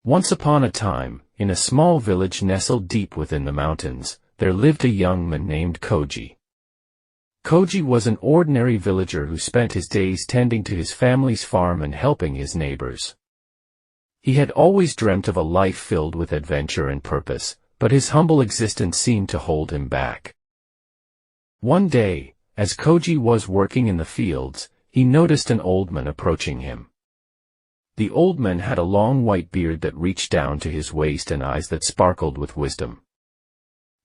Once upon a time, in a small village nestled deep within the mountains, there lived a young man named Koji. Koji was an ordinary villager who spent his days tending to his family's farm and helping his neighbors. He had always dreamt of a life filled with adventure and purpose, but his humble existence seemed to hold him back. One day, as Koji was working in the fields, he noticed an old man approaching him. The old man had a long white beard that reached down to his waist and eyes that sparkled with wisdom.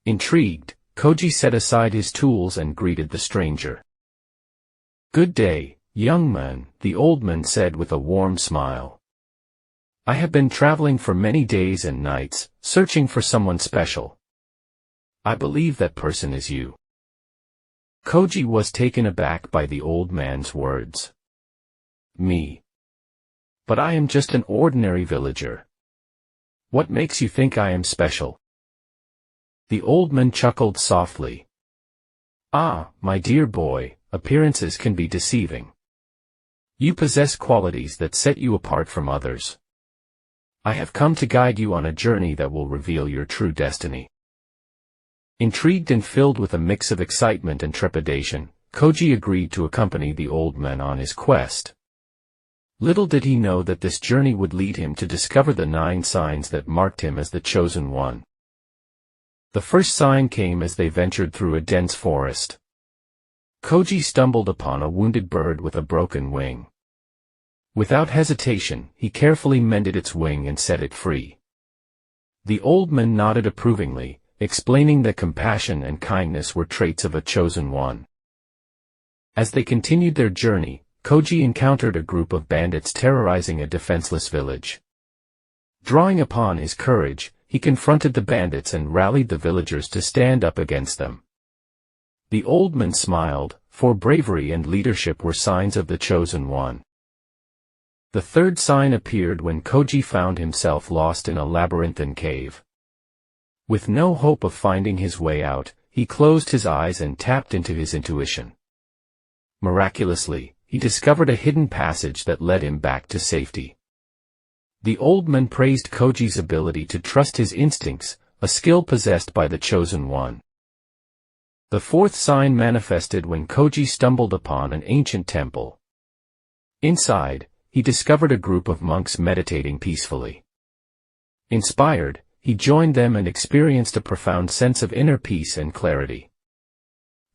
Intrigued, Koji set aside his tools and greeted the stranger. "Good day, young man," the old man said with a warm smile. "I have been traveling for many days and nights, searching for someone special. I believe that person is you." Koji was taken aback by the old man's words. "Me? But I am just an ordinary villager. What makes you think I am special?" The old man chuckled softly. "Ah, my dear boy, appearances can be deceiving. You possess qualities that set you apart from others. I have come to guide you on a journey that will reveal your true destiny." Intrigued and filled with a mix of excitement and trepidation, Koji agreed to accompany the old man on his quest. Little did he know that this journey would lead him to discover the 9 signs that marked him as the chosen one. The first sign came as they ventured through a dense forest. Koji stumbled upon a wounded bird with a broken wing. Without hesitation, he carefully mended its wing and set it free. The old man nodded approvingly, explaining that compassion and kindness were traits of a chosen one. As they continued their journey, Koji encountered a group of bandits terrorizing a defenseless village. Drawing upon his courage, he confronted the bandits and rallied the villagers to stand up against them. The old man smiled, for bravery and leadership were signs of the chosen one. The third sign appeared when Koji found himself lost in a labyrinthine cave. With no hope of finding his way out, he closed his eyes and tapped into his intuition. Miraculously, he discovered a hidden passage that led him back to safety. The old man praised Koji's ability to trust his instincts, a skill possessed by the chosen one. The fourth sign manifested when Koji stumbled upon an ancient temple. Inside, he discovered a group of monks meditating peacefully. Inspired, he joined them and experienced a profound sense of inner peace and clarity.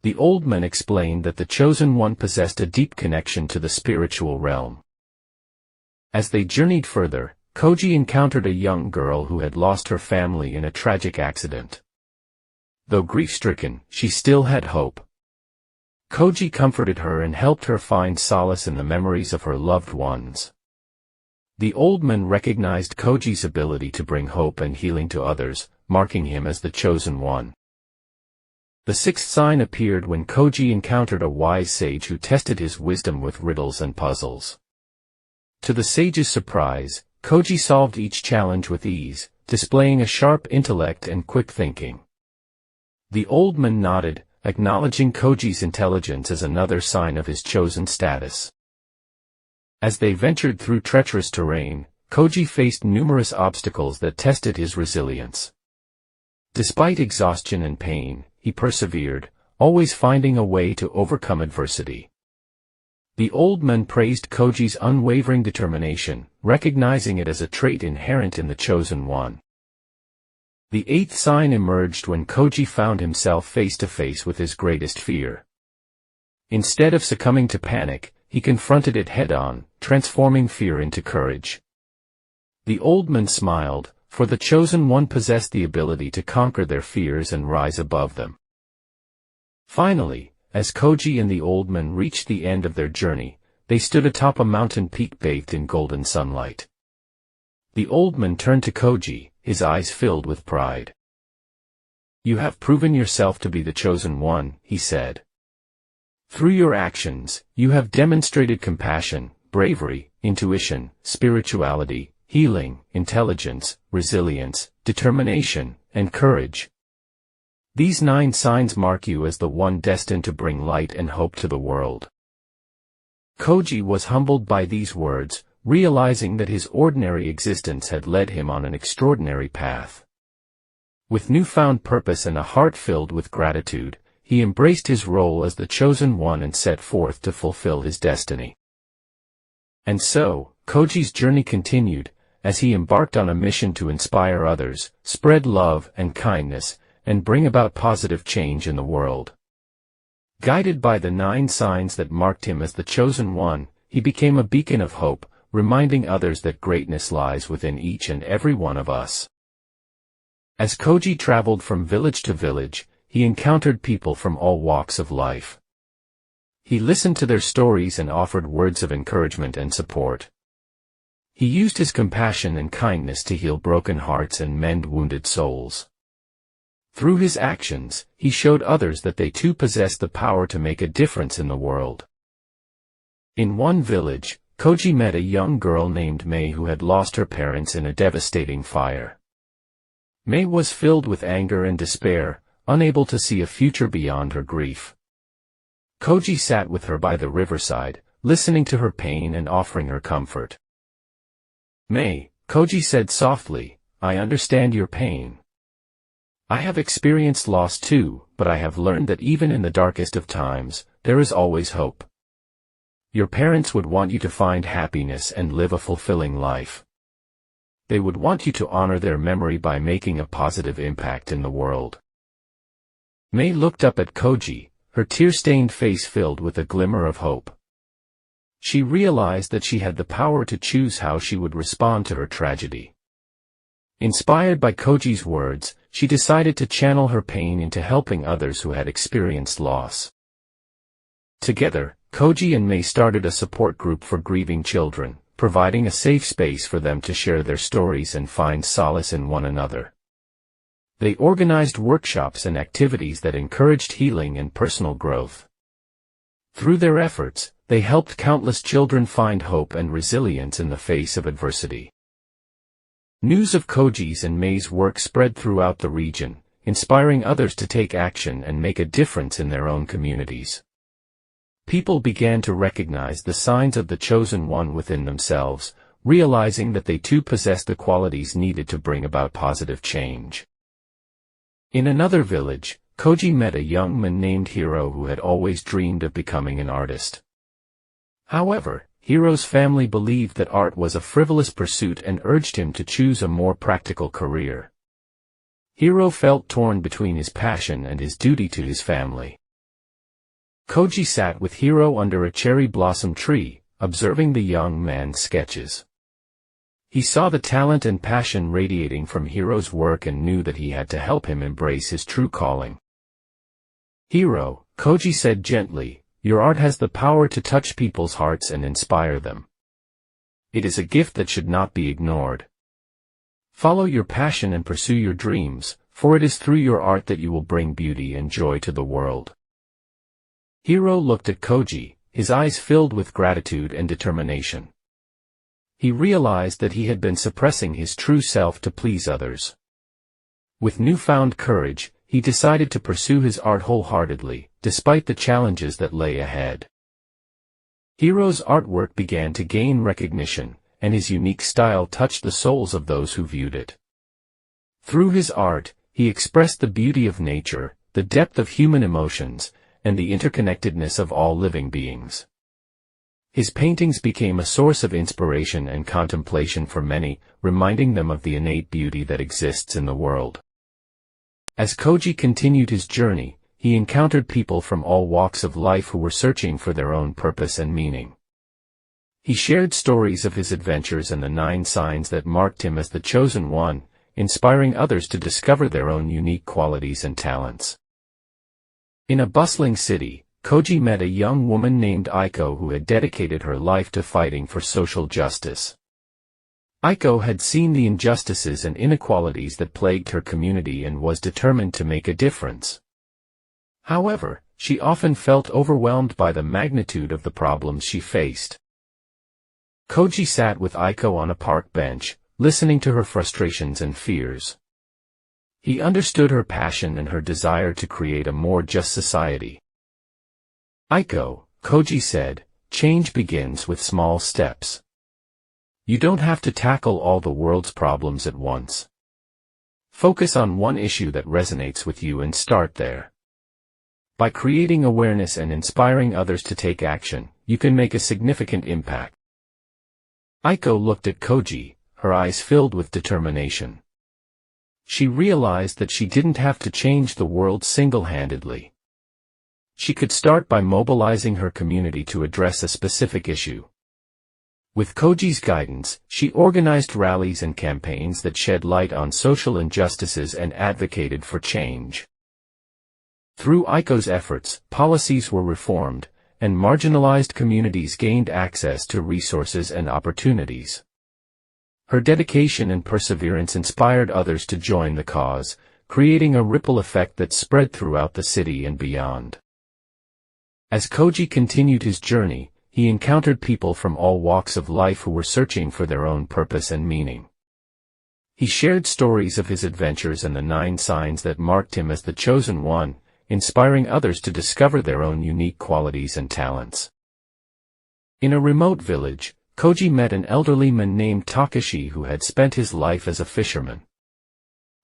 The old man explained that the chosen one possessed a deep connection to the spiritual realm. As they journeyed further, Koji encountered a young girl who had lost her family in a tragic accident. Though grief-stricken, she still had hope. Koji comforted her and helped her find solace in the memories of her loved ones. The old man recognized Koji's ability to bring hope and healing to others, marking him as the chosen one. The sixth sign appeared when Koji encountered a wise sage who tested his wisdom with riddles and puzzles. To the sage's surprise, Koji solved each challenge with ease, displaying a sharp intellect and quick thinking. The old man nodded, acknowledging Koji's intelligence as another sign of his chosen status. As they ventured through treacherous terrain, Koji faced numerous obstacles that tested his resilience. Despite exhaustion and pain, he persevered, always finding a way to overcome adversity. The old man praised Koji's unwavering determination, recognizing it as a trait inherent in the chosen one. The eighth sign emerged when Koji found himself face to face with his greatest fear. Instead of succumbing to panic, he confronted it head-on, transforming fear into courage. The old man smiled, for the chosen one possessed the ability to conquer their fears and rise above them. Finally, as Koji and the old man reached the end of their journey, they stood atop a mountain peak bathed in golden sunlight. The old man turned to Koji, his eyes filled with pride. "You have proven yourself to be the chosen one," he said. "Through your actions, you have demonstrated compassion, bravery, intuition, spirituality, healing, intelligence, resilience, determination, and courage. These 9 signs mark you as the one destined to bring light and hope to the world." Koji was humbled by these words, realizing that his ordinary existence had led him on an extraordinary path. With newfound purpose and a heart filled with gratitude, he embraced his role as the chosen one and set forth to fulfill his destiny. And so, Koji's journey continued, as he embarked on a mission to inspire others, spread love and kindness, and bring about positive change in the world. Guided by the 9 signs that marked him as the chosen one, he became a beacon of hope, reminding others that greatness lies within each and every one of us. As Koji traveled from village to village, he encountered people from all walks of life. He listened to their stories and offered words of encouragement and support. He used his compassion and kindness to heal broken hearts and mend wounded souls. Through his actions, he showed others that they too possessed the power to make a difference in the world. In one village, Koji met a young girl named Mei who had lost her parents in a devastating fire. Mei was filled with anger and despair, unable to see a future beyond her grief. Koji sat with her by the riverside, listening to her pain and offering her comfort. "Mei," Koji said softly, "I understand your pain. I have experienced loss too, but I have learned that even in the darkest of times, there is always hope. Your parents would want you to find happiness and live a fulfilling life. They would want you to honor their memory by making a positive impact in the world." Mei looked up at Koji, her tear-stained face filled with a glimmer of hope. She realized that she had the power to choose how she would respond to her tragedy. Inspired by Koji's words, she decided to channel her pain into helping others who had experienced loss. Together, Koji and Mei started a support group for grieving children, providing a safe space for them to share their stories and find solace in one another. They organized workshops and activities that encouraged healing and personal growth. Through their efforts, they helped countless children find hope and resilience in the face of adversity. News of Koji's and Mei's work spread throughout the region, inspiring others to take action and make a difference in their own communities. People began to recognize the signs of the chosen one within themselves, realizing that they too possessed the qualities needed to bring about positive change. In another village, Koji met a young man named Hiro who had always dreamed of becoming an artist. However, Hiro's family believed that art was a frivolous pursuit and urged him to choose a more practical career. Hiro felt torn between his passion and his duty to his family. Koji sat with Hiro under a cherry blossom tree, observing the young man's sketches. He saw the talent and passion radiating from Hiro's work and knew that he had to help him embrace his true calling. "Hiro," Koji said gently, "your art has the power to touch people's hearts and inspire them. It is a gift that should not be ignored. Follow your passion and pursue your dreams, for it is through your art that you will bring beauty and joy to the world." Hiro looked at Koji, his eyes filled with gratitude and determination. He realized that he had been suppressing his true self to please others. With newfound courage, he decided to pursue his art wholeheartedly, despite the challenges that lay ahead. Hiro's artwork began to gain recognition, and his unique style touched the souls of those who viewed it. Through his art, he expressed the beauty of nature, the depth of human emotions, and the interconnectedness of all living beings. His paintings became a source of inspiration and contemplation for many, reminding them of the innate beauty that exists in the world. As Koji continued his journey, he encountered people from all walks of life who were searching for their own purpose and meaning. He shared stories of his adventures and the 9 signs that marked him as the chosen one, inspiring others to discover their own unique qualities and talents. In a bustling city, Koji met a young woman named Aiko who had dedicated her life to fighting for social justice. Aiko had seen the injustices and inequalities that plagued her community and was determined to make a difference. However, she often felt overwhelmed by the magnitude of the problems she faced. Koji sat with Aiko on a park bench, listening to her frustrations and fears. He understood her passion and her desire to create a more just society. "Aiko," Koji said, "change begins with small steps. You don't have to tackle all the world's problems at once. Focus on one issue that resonates with you and start there. By creating awareness and inspiring others to take action, you can make a significant impact. Aiko looked at Koji, her eyes filled with determination. She realized that she didn't have to change the world single-handedly. She could start by mobilizing her community to address a specific issue. With Koji's guidance, she organized rallies and campaigns that shed light on social injustices and advocated for change. Through Aiko's efforts, policies were reformed, and marginalized communities gained access to resources and opportunities. Her dedication and perseverance inspired others to join the cause, creating a ripple effect that spread throughout the city and beyond. As Koji continued his journey, he encountered people from all walks of life who were searching for their own purpose and meaning. He shared stories of his adventures and the 9 signs that marked him as the chosen one, inspiring others to discover their own unique qualities and talents. In a remote village, Koji met an elderly man named Takashi who had spent his life as a fisherman.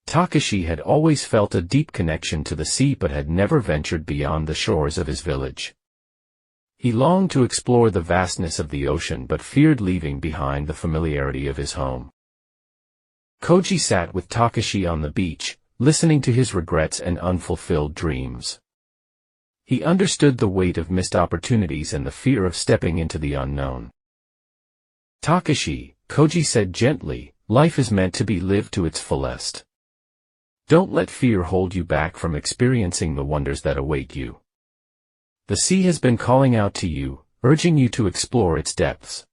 Takashi had always felt a deep connection to the sea but had never ventured beyond the shores of his village. He longed to explore the vastness of the ocean but feared leaving behind the familiarity of his home. Koji sat with Takashi on the beach, listening to his regrets and unfulfilled dreams. He understood the weight of missed opportunities and the fear of stepping into the unknown. Takashi, Koji said gently, life is meant to be lived to its fullest. Don't let fear hold you back from experiencing the wonders that await you. The sea has been calling out to you, urging you to explore its depths.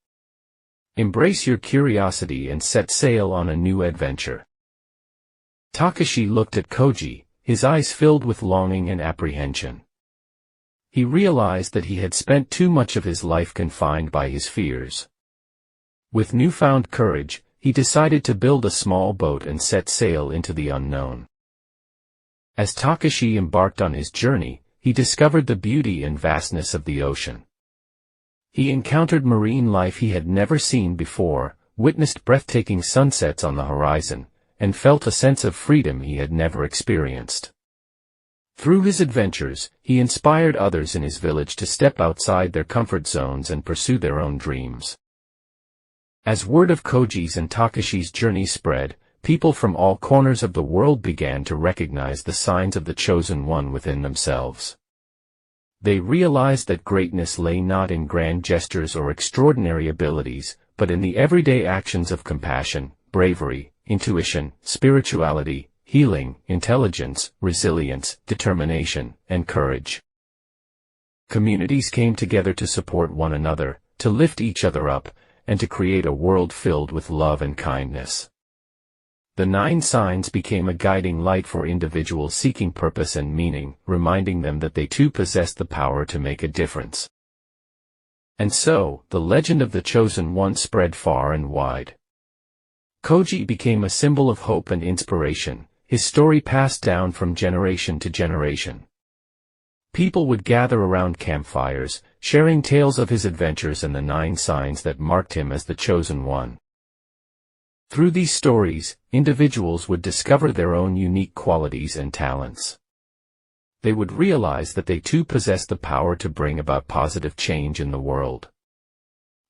Embrace your curiosity and set sail on a new adventure. Takashi looked at Koji, his eyes filled with longing and apprehension. He realized that he had spent too much of his life confined by his fears. With newfound courage, he decided to build a small boat and set sail into the unknown. As Takashi embarked on his journey, he discovered the beauty and vastness of the ocean. He encountered marine life he had never seen before, witnessed breathtaking sunsets on the horizon, and felt a sense of freedom he had never experienced. Through his adventures, he inspired others in his village to step outside their comfort zones and pursue their own dreams. As word of Koji's and Takashi's journey spread, people from all corners of the world began to recognize the signs of the chosen one within themselves. They realized that greatness lay not in grand gestures or extraordinary abilities, but in the everyday actions of compassion, bravery, intuition, spirituality, healing, intelligence, resilience, determination, and courage. Communities came together to support one another, to lift each other up, and to create a world filled with love and kindness. The 9 signs became a guiding light for individuals seeking purpose and meaning, reminding them that they too possessed the power to make a difference. And so, the legend of the chosen one spread far and wide. Koji became a symbol of hope and inspiration, his story passed down from generation to generation. People would gather around campfires, sharing tales of his adventures and the 9 signs that marked him as the chosen one. Through these stories, individuals would discover their own unique qualities and talents. They would realize that they too possessed the power to bring about positive change in the world.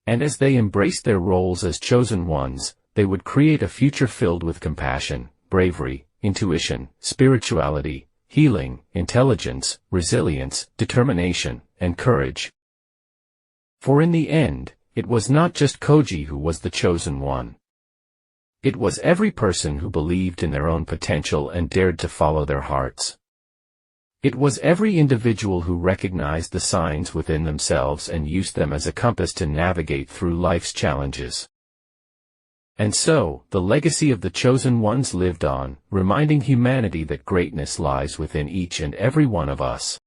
And as they embraced their roles as chosen ones, they would create a future filled with compassion, bravery, intuition, spirituality, healing, intelligence, resilience, determination, and courage. For in the end, it was not just Koji who was the chosen one. It was every person who believed in their own potential and dared to follow their hearts. It was every individual who recognized the signs within themselves and used them as a compass to navigate through life's challenges. And so, the legacy of the chosen ones lived on, reminding humanity that greatness lies within each and every one of us.